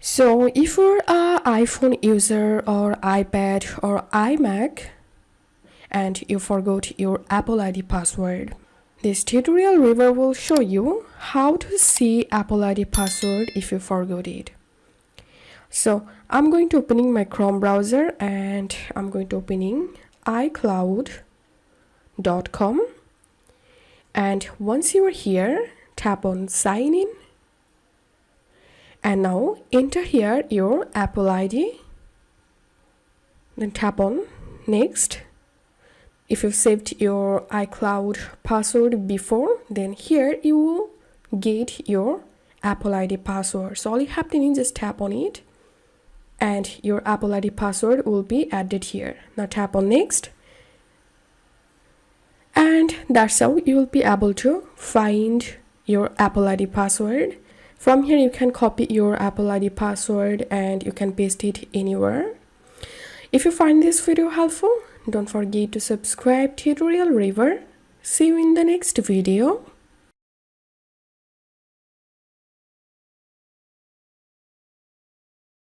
So if you're a iPhone user or iPad or iMac and you forgot your Apple ID password, this tutorial review will show you how to see Apple ID password if you forgot it. So I'm going to opening my Chrome browser and I'm going to opening iCloud.com, and once you are here, tap on sign in. And now enter here your Apple ID, then tap on next. If you've saved your iCloud password before, then here you will get your Apple ID password. So all you have to do is just tap on it and your Apple ID password will be added here. Now tap on next, and that's how you will be able to find your Apple ID password. From here you can copy your Apple ID password and you can paste it anywhere. If you find this video helpful, don't forget to subscribe Tutorial River. See you in the next video.